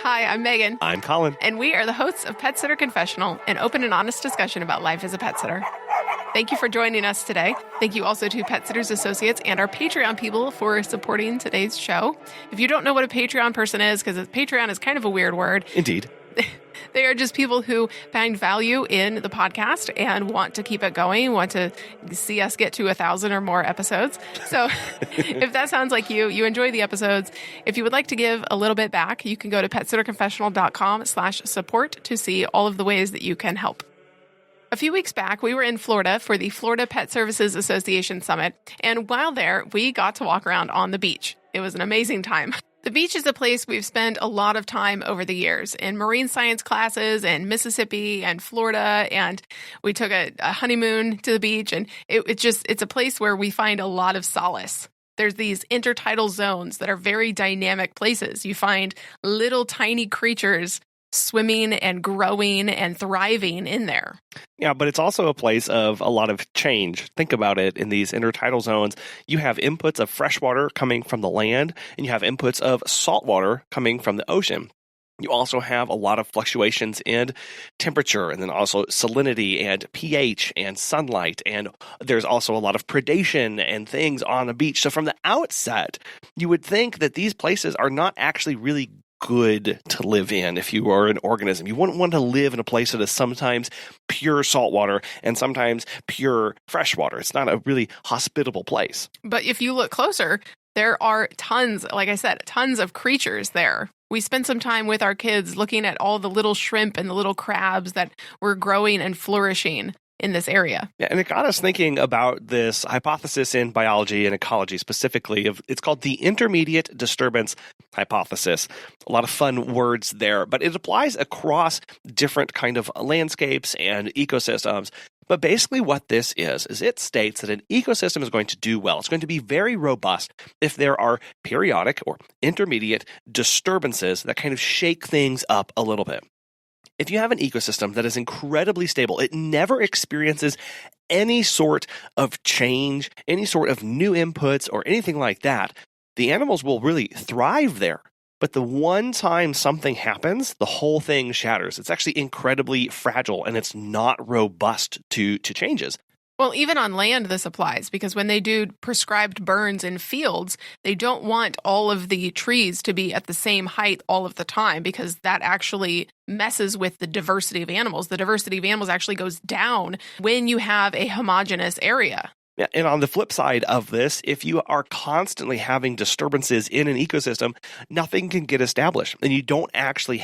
Hi, I'm Megan. I'm Colin. And we are the hosts of Pet Sitter Confessional, an open and honest discussion about life as a pet sitter. Thank you for joining us today. Thank you also to Pet Sitters Associates and our Patreon people for supporting today's show. If you don't know what a Patreon person is, because Patreon is kind of a weird word. Indeed. They are just people who find value in the podcast and want to keep it going, want to see us get to 1,000 or more episodes. So if that sounds like you enjoy the episodes, if you would like to give a little bit back, you can go to petsitterconfessional.com/support to see all of the ways that you can help. A few weeks back, we were in Florida for the Florida Pet Services Association Summit, and while there, we got to walk around on the beach. It was an amazing time. The beach is a place we've spent a lot of time over the years in marine science classes in Mississippi and Florida, and we took a honeymoon to the beach, and it's a place where we find a lot of solace. There's these intertidal zones that are very dynamic places. You find little tiny creatures swimming and growing and thriving in there. Yeah, but it's also a place of a lot of change. Think about it. In these intertidal zones, you have inputs of fresh water coming from the land, and you have inputs of salt water coming from the ocean. You also have a lot of fluctuations in temperature, and then also salinity and pH and sunlight, and there's also a lot of predation and things on the beach. So from the outset, you would think that these places are not actually really good to live in if you are an organism. You wouldn't want to live in a place that is sometimes pure salt water and sometimes pure fresh water. It's not a really hospitable place. But if you look closer, there are tons, like I said, tons of creatures there. We spent some time with our kids looking at all the little shrimp and the little crabs that were growing and flourishing in this area. Yeah, and it got us thinking about this hypothesis in biology and ecology specifically. It's called the Intermediate Disturbance Hypothesis. A lot of fun words there, but it applies across different kind of landscapes and ecosystems. But basically what this is it states that an ecosystem is going to do well. It's going to be very robust if there are periodic or intermediate disturbances that kind of shake things up a little bit. If you have an ecosystem that is incredibly stable, it never experiences any sort of change, any sort of new inputs or anything like that, the animals will really thrive there. But the one time something happens, the whole thing shatters. It's actually incredibly fragile, and it's not robust to changes. Well, even on land, this applies, because when they do prescribed burns in fields, they don't want all of the trees to be at the same height all of the time, because that actually messes with the diversity of animals. The diversity of animals actually goes down when you have a homogeneous area. Yeah, and on the flip side of this, if you are constantly having disturbances in an ecosystem, nothing can get established. And you don't actually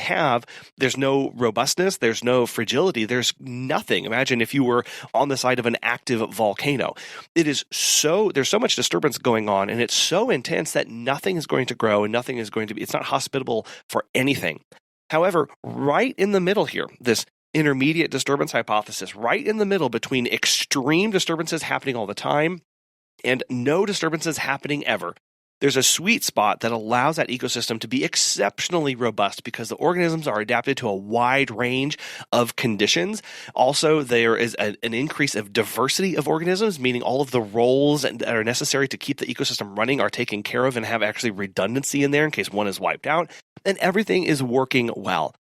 there's no robustness, there's no fragility, there's nothing. Imagine if you were on the side of an active volcano. There's so much disturbance going on, and it's so intense that nothing is going to grow and it's not hospitable for anything. However, right in the middle here, this intermediate disturbance hypothesis, right in the middle between extreme disturbances happening all the time and no disturbances happening ever, there's a sweet spot that allows that ecosystem to be exceptionally robust because the organisms are adapted to a wide range of conditions. Also, there is an increase of diversity of organisms, meaning all of the roles that are necessary to keep the ecosystem running are taken care of and have actually redundancy in there in case one is wiped out, and everything is working well.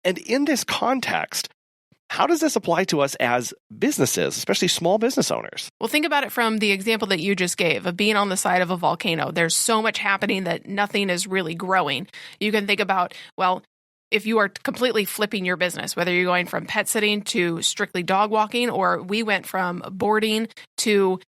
And in this context, how does this apply to us as businesses, especially small business owners? Well, think about it from the example that you just gave of being on the side of a volcano. There's so much happening that nothing is really growing. You can think about, well, if you are completely flipping your business, whether you're going from pet sitting to strictly dog walking, or we went from boarding to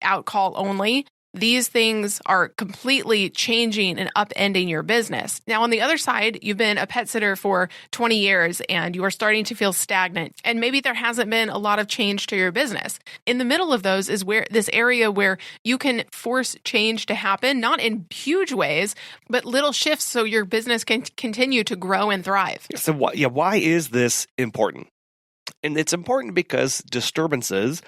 out call only, these things are completely changing and upending your business. Now, on the other side, you've been a pet sitter for 20 years and you are starting to feel stagnant, and maybe there hasn't been a lot of change to your business. In the middle of those is where this area where you can force change to happen, not in huge ways, but little shifts so your business can continue to grow and thrive. So why is this important? And it's important because disturbances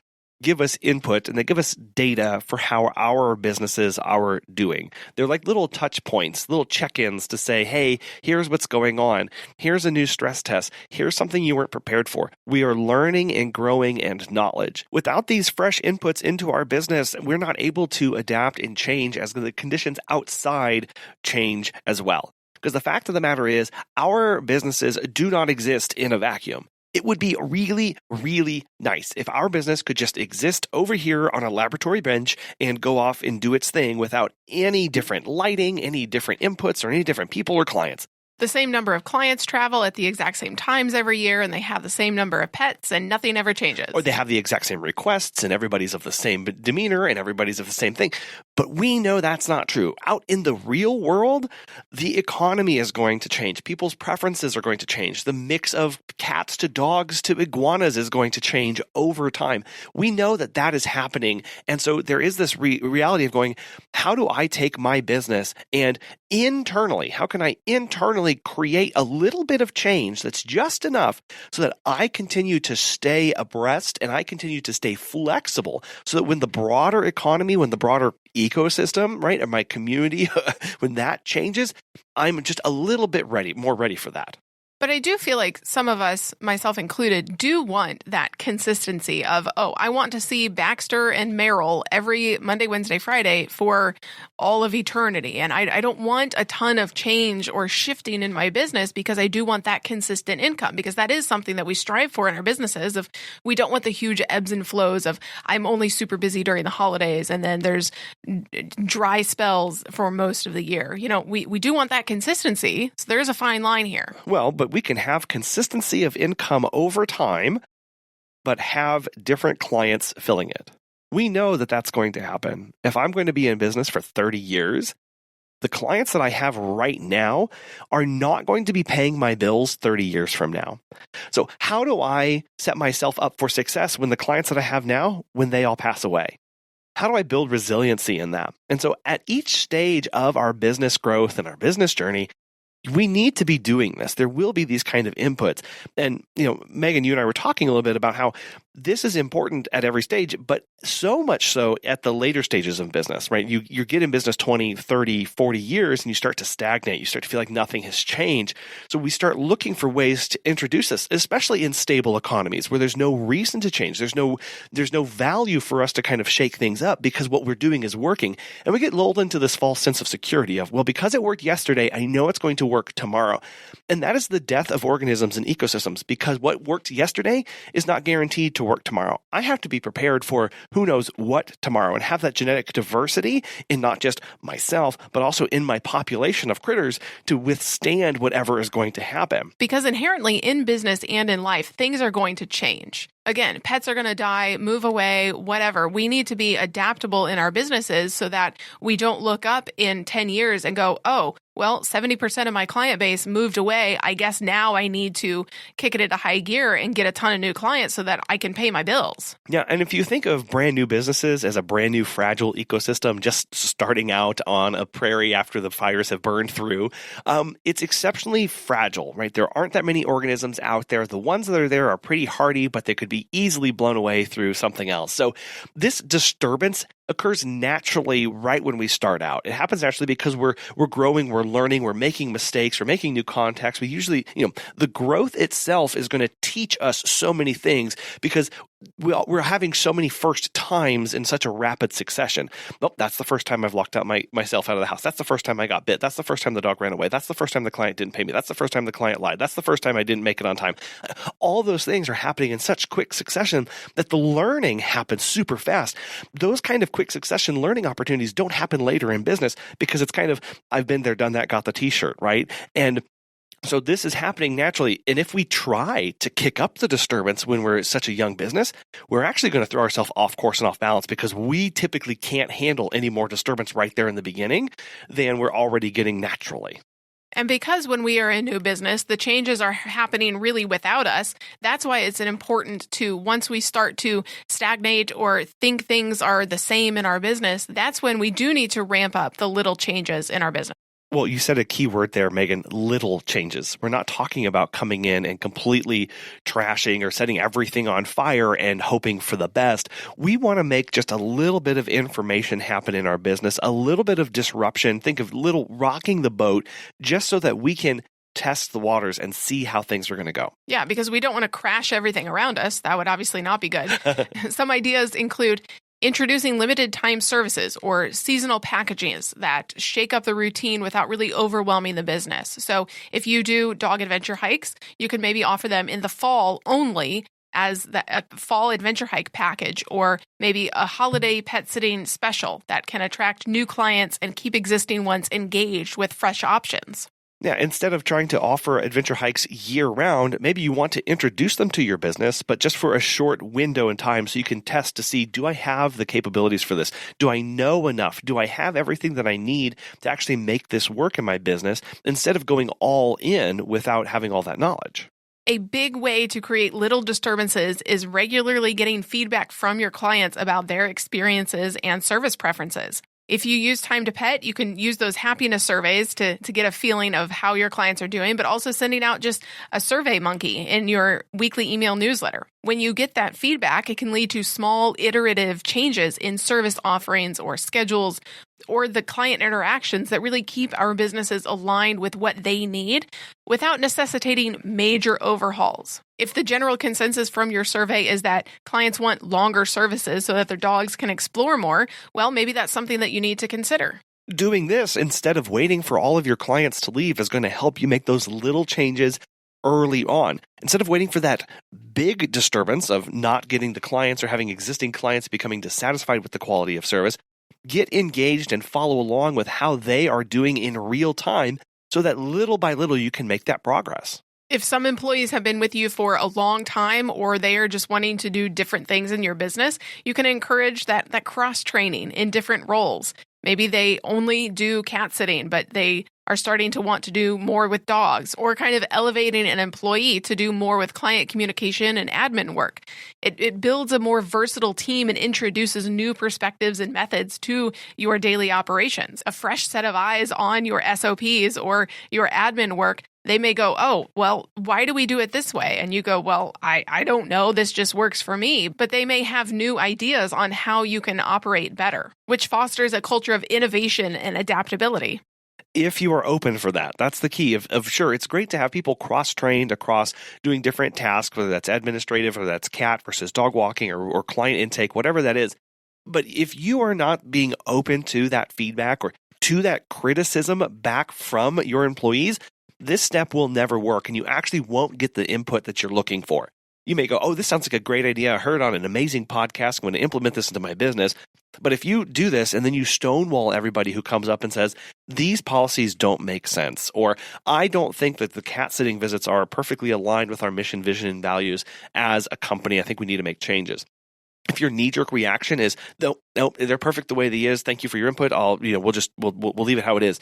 give us input and they give us data for how our businesses are doing. They're like little touch points, little check-ins to say, hey, here's what's going on. Here's a new stress test. Here's something you weren't prepared for. We are learning and growing and knowledge. Without these fresh inputs into our business, we're not able to adapt and change as the conditions outside change as well. Because the fact of the matter is, our businesses do not exist in a vacuum. It would be really, really nice if our business could just exist over here on a laboratory bench and go off and do its thing without any different lighting, any different inputs, or any different people or clients. The same number of clients travel at the exact same times every year, and they have the same number of pets, and nothing ever changes. Or they have the exact same requests, and everybody's of the same demeanor, and everybody's of the same thing. But we know that's not true. Out in the real world, the economy is going to change. People's preferences are going to change. The mix of cats to dogs to iguanas is going to change over time. We know that that is happening. And so there is this reality of going, how do I take my business and internally, how can I internally create a little bit of change that's just enough so that I continue to stay abreast and I continue to stay flexible so that when the broader economy, when the broader ecosystem, right, and my community, when that changes, I'm just a little bit more ready for that. But I do feel like some of us, myself included, do want that consistency of, I want to see Baxter and Merrill every Monday, Wednesday, Friday for all of eternity. And I don't want a ton of change or shifting in my business because I do want that consistent income, because that is something that we strive for in our businesses. Of we don't want the huge ebbs and flows of I'm only super busy during the holidays and then there's dry spells for most of the year. We do want that consistency. So there's a fine line here. Well, but we can have consistency of income over time, but have different clients filling it. We know that that's going to happen. If I'm going to be in business for 30 years, the clients that I have right now are not going to be paying my bills 30 years from now. So how do I set myself up for success when the clients that I have now, when they all pass away? How do I build resiliency in that? And so at each stage of our business growth and our business journey, we need to be doing this. There will be these kind of inputs. And, Megan, you and I were talking a little bit about how this is important at every stage, but so much so at the later stages of business, right? You get in business 20, 30, 40 years and you start to stagnate. You start to feel like nothing has changed. So we start looking for ways to introduce this, especially in stable economies where there's no reason to change. There's no value for us to kind of shake things up because what we're doing is working. And we get lulled into this false sense of security of, well, because it worked yesterday, I know it's going to work tomorrow. And that is the death of organisms and ecosystems, because what worked yesterday is not guaranteed to work tomorrow. I have to be prepared for who knows what tomorrow and have that genetic diversity in not just myself, but also in my population of critters to withstand whatever is going to happen. Because inherently in business and in life, things are going to change. Again, pets are going to die, move away, whatever. We need to be adaptable in our businesses so that we don't look up in 10 years and go, oh, well, 70% of my client base moved away. I guess now I need to kick it into high gear and get a ton of new clients so that I can pay my bills. Yeah, and if you think of brand new businesses as a brand new fragile ecosystem just starting out on a prairie after the fires have burned through, it's exceptionally fragile, right? There aren't that many organisms out there. The ones that are there are pretty hardy, but they could be easily blown away through something else. So this disturbance occurs naturally right when we start out. It happens naturally because we're growing, we're learning, we're making mistakes, we're making new contacts. We usually, the growth itself is going to teach us so many things because we're having so many first times in such a rapid succession. Oh, that's the first time I've locked out myself out of the house. That's the first time I got bit. That's the first time the dog ran away. That's the first time the client didn't pay me. That's the first time the client lied. That's the first time I didn't make it on time. All those things are happening in such quick succession that the learning happens super fast. Those kind of quick succession learning opportunities don't happen later in business because it's kind of, I've been there, done that, got the t-shirt, right? And so this is happening naturally. And if we try to kick up the disturbance when we're such a young business, we're actually going to throw ourselves off course and off balance because we typically can't handle any more disturbance right there in the beginning than we're already getting naturally. And because when we are in new business, the changes are happening really without us, that's why it's important to, once we start to stagnate or think things are the same in our business, that's when we do need to ramp up the little changes in our business. Well, you said a key word there, Megan, little changes. We're not talking about coming in and completely trashing or setting everything on fire and hoping for the best. We want to make just a little bit of information happen in our business, a little bit of disruption. Think of little rocking the boat just so that we can test the waters and see how things are going to go. Yeah, because we don't want to crash everything around us. That would obviously not be good. Some ideas include, Introducing limited time services or seasonal packages that shake up the routine without really overwhelming the business. So if you do dog adventure hikes, you could maybe offer them in the fall only as a fall adventure hike package, or maybe a holiday pet sitting special that can attract new clients and keep existing ones engaged with fresh options. Yeah, instead of trying to offer adventure hikes year-round, maybe you want to introduce them to your business, but just for a short window in time so you can test to see, do I have the capabilities for this? Do I know enough? Do I have everything that I need to actually make this work in my business, instead of going all in without having all that knowledge? A big way to create little disturbances is regularly getting feedback from your clients about their experiences and service preferences. If you use Time to Pet, you can use those happiness surveys to get a feeling of how your clients are doing, but also sending out just a survey monkey in your weekly email newsletter. When you get that feedback, it can lead to small iterative changes in service offerings or schedules or the client interactions that really keep our businesses aligned with what they need without necessitating major overhauls. If the general consensus from your survey is that clients want longer services so that their dogs can explore more, well, maybe that's something that you need to consider. Doing this instead of waiting for all of your clients to leave is going to help you make those little changes early on. Instead of waiting for that big disturbance of not getting the clients or having existing clients becoming dissatisfied with the quality of service, get engaged and follow along with how they are doing in real time so that little by little you can make that progress. If some employees have been with you for a long time or they are just wanting to do different things in your business, you can encourage that cross-training in different roles. Maybe they only do cat sitting, but they are starting to want to do more with dogs, or kind of elevating an employee to do more with client communication and admin work. It builds a more versatile team and introduces new perspectives and methods to your daily operations. A fresh set of eyes on your SOPs or your admin work. They may go, oh, well, why do we do it this way? And you go, well, I don't know. This just works for me. But they may have new ideas on how you can operate better, which fosters a culture of innovation and adaptability. If you are open for that, that's the key of sure, it's great to have people cross-trained across doing different tasks, whether that's administrative or that's cat versus dog walking or client intake, whatever that is. But if you are not being open to that feedback or to that criticism back from your employees, this step will never work and you actually won't get the input that you're looking for. You may go, oh, this sounds like a great idea. I heard it on an amazing podcast. I'm going to implement this into my business. But if you do this and then you stonewall everybody who comes up and says, these policies don't make sense, or I don't think that the cat sitting visits are perfectly aligned with our mission, vision, and values as a company, I think we need to make changes. If your knee-jerk reaction is, no, they're perfect the way they is. Thank you for your input. We'll leave it how it is.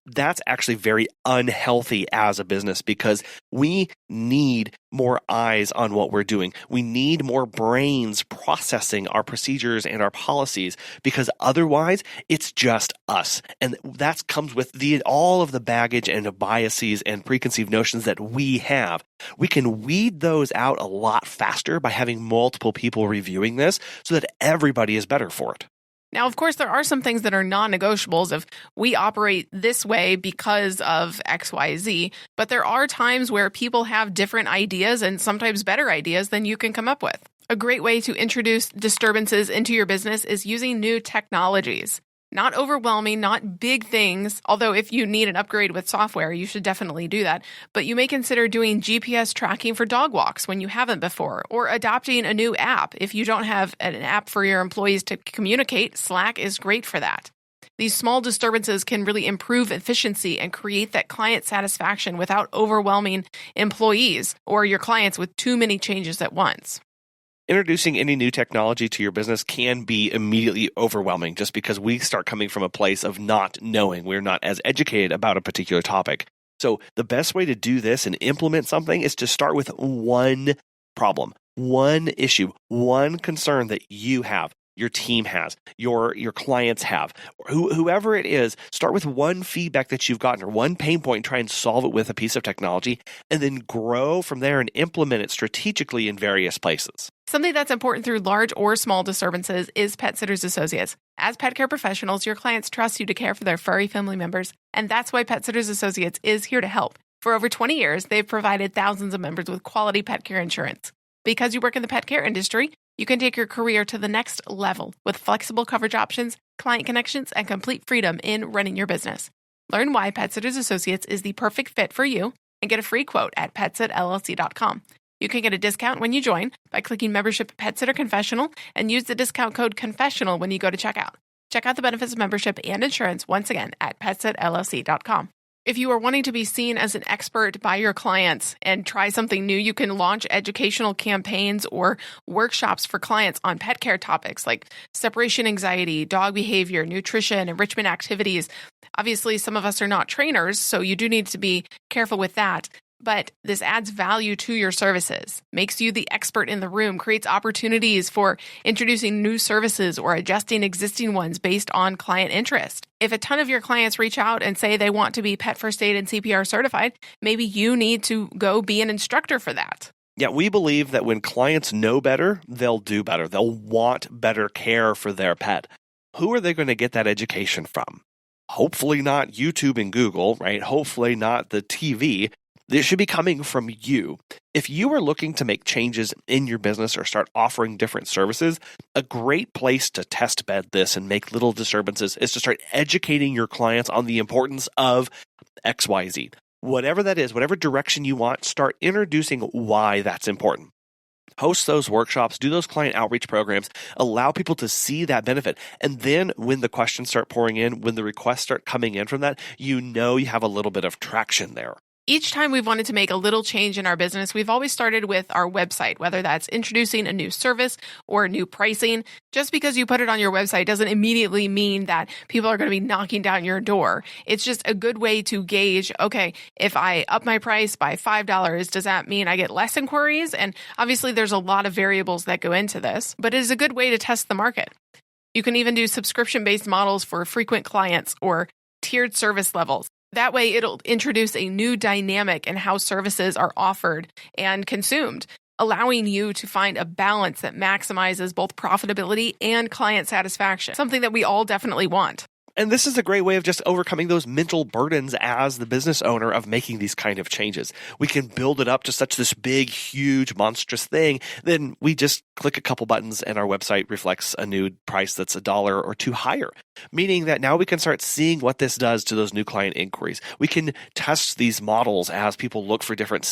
That's actually very unhealthy as a business because we need more eyes on what we're doing. We need more brains processing our procedures and our policies because otherwise it's just us. And that comes with all of the baggage and biases and preconceived notions that we have. We can weed those out a lot faster by having multiple people reviewing this so that everybody is better for it. Now, of course, there are some things that are non-negotiables if we operate this way because of XYZ, but there are times where people have different ideas and sometimes better ideas than you can come up with. A great way to introduce disturbances into your business is using new technologies. Not overwhelming, not big things, although if you need an upgrade with software, you should definitely do that. But you may consider doing GPS tracking for dog walks when you haven't before, or adopting a new app. If you don't have an app for your employees to communicate, Slack is great for that. These small disturbances can really improve efficiency and create that client satisfaction without overwhelming employees or your clients with too many changes at once. Introducing any new technology to your business can be immediately overwhelming just because we start coming from a place of not knowing. We're not as educated about a particular topic. So the best way to do this and implement something is to start with one problem, one issue, one concern that you have, your team has, your clients have, whoever it is. Start with one feedback that you've gotten or one pain point and try and solve it with a piece of technology and then grow from there and implement it strategically in various places. Something that's important through large or small disturbances is Pet Sitters Associates. As pet care professionals, your clients trust you to care for their furry family members, and that's why Pet Sitters Associates is here to help. For over 20 years, they've provided thousands of members with quality pet care insurance. Because you work in the pet care industry, You can take your career to the next level with flexible coverage options, client connections, and complete freedom in running your business. Learn why Pet Sitters Associates is the perfect fit for you and get a free quote at petsitllc.com. You can get a discount when you join by clicking membership Pet Sitter Confessional and use the discount code Confessional when you go to checkout. Check out the benefits of membership and insurance once again at petsitllc.com. If you are wanting to be seen as an expert by your clients and try something new, you can launch educational campaigns or workshops for clients on pet care topics like separation anxiety, dog behavior, nutrition, enrichment activities. Obviously, some of us are not trainers, so you do need to be careful with that. But this adds value to your services, makes you the expert in the room, creates opportunities for introducing new services or adjusting existing ones based on client interest. If a ton of your clients reach out and say they want to be pet first aid and CPR certified, maybe you need to go be an instructor for that. Yeah, we believe that when clients know better, they'll do better. They'll want better care for their pet. Who are they going to get that education from? Hopefully not YouTube and Google, right? Hopefully not the TV. This should be coming from you. If you are looking to make changes in your business or start offering different services, a great place to test bed this and make little disturbances is to start educating your clients on the importance of XYZ. Whatever that is, whatever direction you want, start introducing why that's important. Host those workshops, do those client outreach programs, allow people to see that benefit. And then when the questions start pouring in, when the requests start coming in from that, you know you have a little bit of traction there. Each time we've wanted to make a little change in our business, we've always started with our website, whether that's introducing a new service or new pricing. Just because you put it on your website doesn't immediately mean that people are going to be knocking down your door. It's just a good way to gauge, okay, if I up my price by $5, does that mean I get less inquiries? And obviously there's a lot of variables that go into this, but it is a good way to test the market. You can even do subscription-based models for frequent clients or tiered service levels. That way, it'll introduce a new dynamic in how services are offered and consumed, allowing you to find a balance that maximizes both profitability and client satisfaction, something that we all definitely want. And this is a great way of just overcoming those mental burdens as the business owner of making these kind of changes. We can build it up to such this big, huge, monstrous thing. Then we just click a couple buttons and our website reflects a new price that's $1 or $2 higher. Meaning that now we can start seeing what this does to those new client inquiries. We can test these models as people look for different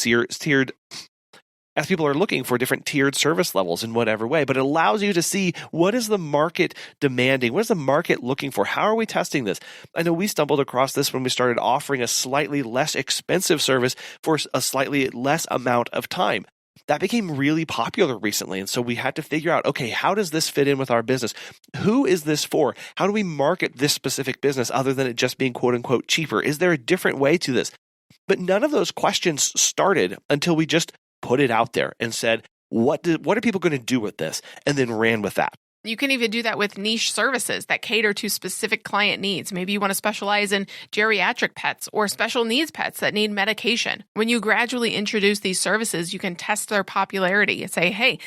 as people are looking for different tiered service levels in whatever way, but it allows you to see what is the market demanding? What is the market looking for? How are we testing this? I know we stumbled across this when we started offering a slightly less expensive service for a slightly less amount of time. That became really popular recently, and so we had to figure out, okay, how does this fit in with our business? Who is this for? How do we market this specific business other than it just being quote-unquote cheaper? Is there a different way to this? But none of those questions started until we just put it out there and said, what are people going to do with this? And then ran with that. You can even do that with niche services that cater to specific client needs. Maybe you want to specialize in geriatric pets or special needs pets that need medication. When you gradually introduce these services, you can test their popularity and say, hey,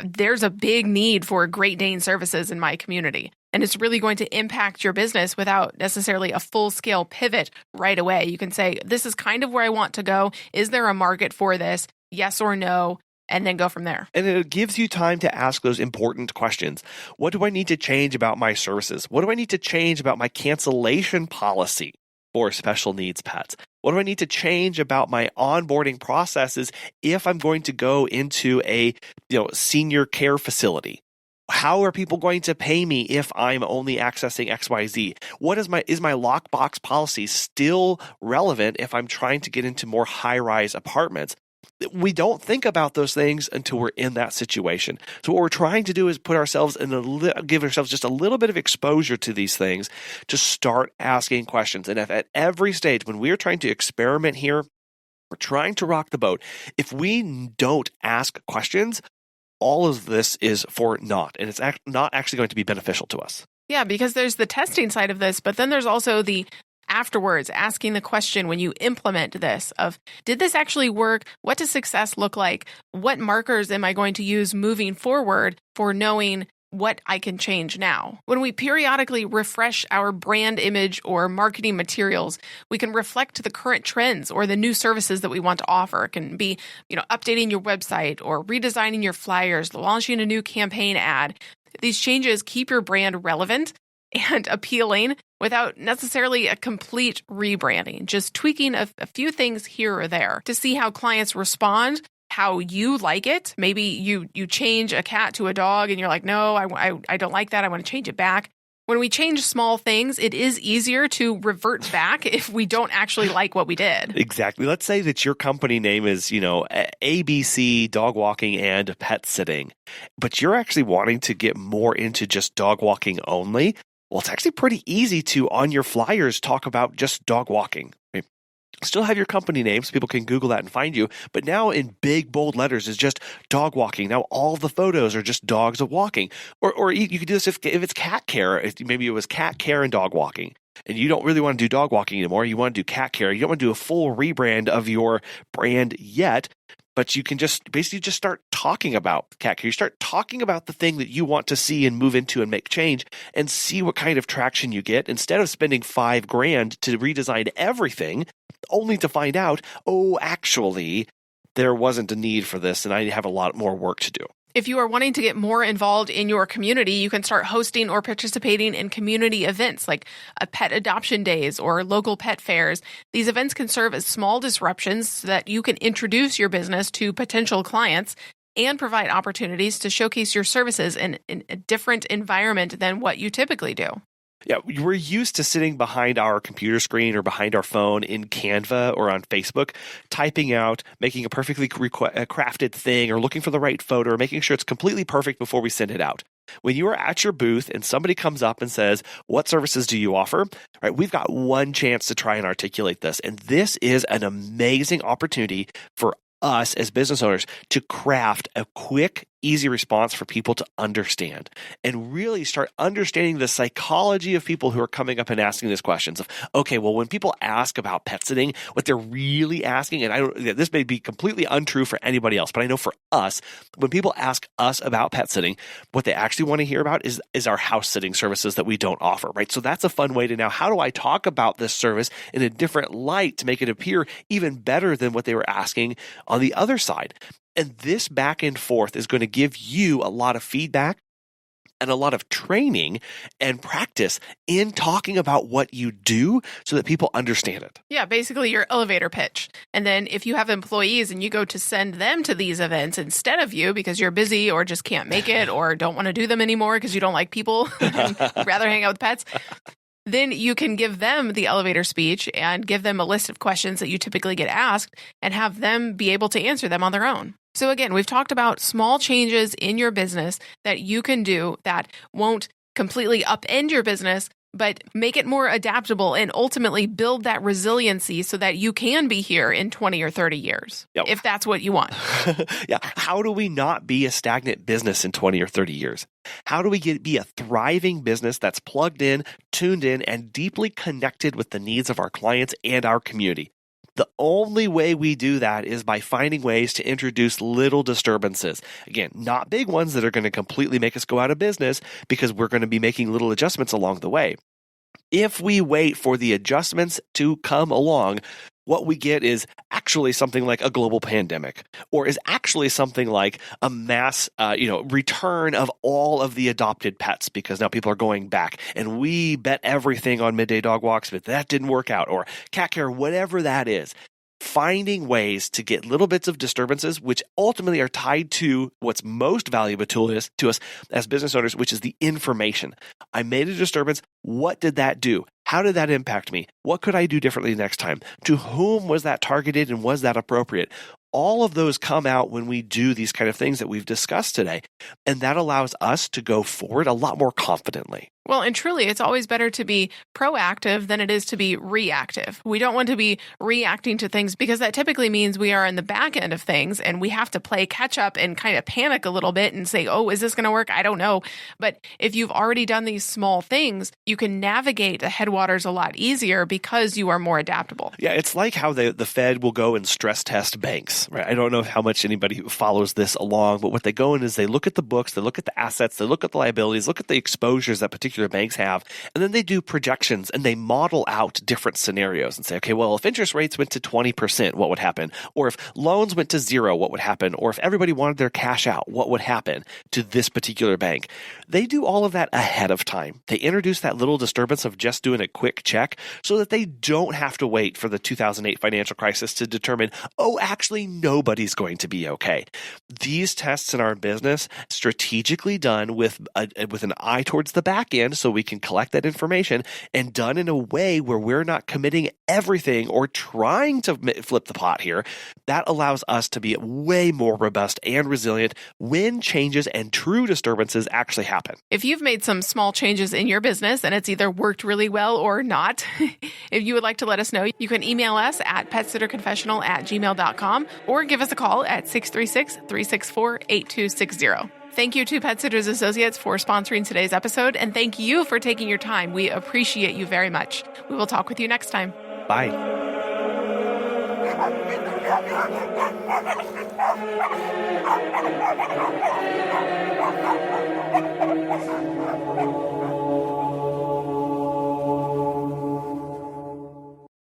there's a big need for Great Dane services in my community. And it's really going to impact your business without necessarily a full-scale pivot right away. You can say, this is kind of where I want to go. Is there a market for this? Yes or no? And then go from there. And it gives you time to ask those important questions. What do I need to change about my services? What do I need to change about my cancellation policy for special needs pets? What do I need to change about my onboarding processes if I'm going to go into a senior care facility? How are people going to pay me if I'm only accessing XYZ? Is my lockbox policy still relevant if I'm trying to get into more high-rise apartments? We don't think about those things until we're in that situation. So what we're trying to do is put ourselves give ourselves just a little bit of exposure to these things to start asking questions. And if at every stage when we are trying to experiment here, we're trying to rock the boat, if we don't ask questions, all of this is for naught, and it's not actually going to be beneficial to us. Yeah, because there's the testing side of this, but then there's also the afterwards, asking the question when you implement this of, did this actually work? What does success look like? What markers am I going to use moving forward for knowing what I can change now. When we periodically refresh our brand image or marketing materials, we can reflect the current trends or the new services that we want to offer. It can be, updating your website or redesigning your flyers, launching a new campaign ad. These changes keep your brand relevant and appealing without necessarily a complete rebranding, just tweaking a few things here or there to see how clients respond, how you like it. Maybe you change a cat to a dog and you're like, no, I don't like that. I want to change it back. When we change small things, it is easier to revert back if we don't actually like what we did. Exactly. Let's say that your company name is, ABC Dog Walking and Pet Sitting, but you're actually wanting to get more into just dog walking only. Well, it's actually pretty easy to, on your flyers, talk about just dog walking. Right? Still have your company name so people can Google that and find you, but now in big, bold letters is just dog walking. Now all the photos are just dogs walking. Or you could do this if it's cat care. Maybe it was cat care and dog walking, and you don't really want to do dog walking anymore. You want to do cat care. You don't want to do a full rebrand of your brand yet. But you can just basically just start talking about cat care. You start talking about the thing that you want to see and move into and make change and see what kind of traction you get instead of spending $5,000 to redesign everything only to find out, oh, actually, there wasn't a need for this and I have a lot more work to do. If you are wanting to get more involved in your community, you can start hosting or participating in community events like pet adoption days or local pet fairs. These events can serve as small disruptions so that you can introduce your business to potential clients and provide opportunities to showcase your services in a different environment than what you typically do. Yeah, we're used to sitting behind our computer screen or behind our phone in Canva or on Facebook, typing out, making a perfectly crafted thing or looking for the right photo or making sure it's completely perfect before we send it out. When you are at your booth and somebody comes up and says, what services do you offer? Right, we've got one chance to try and articulate this. And this is an amazing opportunity for us as business owners to craft a quick, easy response for people to understand and really start understanding the psychology of people who are coming up and asking these questions of, okay, well, when people ask about pet sitting, what they're really asking, and this may be completely untrue for anybody else, but I know for us, when people ask us about pet sitting, what they actually want to hear about is our house sitting services that we don't offer, right? So that's a fun way to now, how do I talk about this service in a different light to make it appear even better than what they were asking on the other side? And this back and forth is going to give you a lot of feedback and a lot of training and practice in talking about what you do so that people understand it. Yeah, basically your elevator pitch. And then if you have employees and you go to send them to these events instead of you because you're busy or just can't make it or don't want to do them anymore because you don't like people and rather hang out with pets, then you can give them the elevator speech and give them a list of questions that you typically get asked and have them be able to answer them on their own. So again, we've talked about small changes in your business that you can do that won't completely upend your business, but make it more adaptable and ultimately build that resiliency so that you can be here in 20 or 30 years, if that's what you want. Yeah. How do we not be a stagnant business in 20 or 30 years? How do we be a thriving business that's plugged in, tuned in, and deeply connected with the needs of our clients and our community? The only way we do that is by finding ways to introduce little disturbances. Again, not big ones that are going to completely make us go out of business because we're going to be making little adjustments along the way. If we wait for the adjustments to come along, what we get is actually something like a global pandemic, or is actually something like a mass, return of all of the adopted pets because now people are going back and we bet everything on midday dog walks, but that didn't work out, or cat care, whatever that is. Finding ways to get little bits of disturbances, which ultimately are tied to what's most valuable to us as business owners, which is the information. I made a disturbance. What did that do? How did that impact me? What could I do differently next time? To whom was that targeted and was that appropriate? All of those come out when we do these kind of things that we've discussed today. And that allows us to go forward a lot more confidently. Well, and truly, it's always better to be proactive than it is to be reactive. We don't want to be reacting to things because that typically means we are in the back end of things and we have to play catch up and kind of panic a little bit and say, oh, is this going to work? I don't know. But if you've already done these small things, you can navigate the headwaters a lot easier because you are more adaptable. Yeah, it's like how the Fed will go and stress test banks, right? I don't know how much anybody follows this along, but what they go in is they look at the books, they look at the assets, they look at the liabilities, look at the exposures that particular banks have, and then they do projections and they model out different scenarios and say, okay, well, if interest rates went to 20%, what would happen? Or if loans went to zero, what would happen? Or if everybody wanted their cash out, what would happen to this particular bank? They do all of that ahead of time. They introduce that little disturbance of just doing a quick check so that they don't have to wait for the 2008 financial crisis to determine, oh, actually, nobody's going to be okay. These tests in our business, strategically done with an eye towards the back end so we can collect that information, and done in a way where we're not committing everything or trying to flip the pot here, that allows us to be way more robust and resilient when changes and true disturbances actually happen. If you've made some small changes in your business and it's either worked really well or not, if you would like to let us know, you can email us at petsitterconfessional@gmail.com or give us a call at 636-364-8260. Thank you to Pet Sitters Associates for sponsoring today's episode, and thank you for taking your time. We appreciate you very much. We will talk with you next time. Bye.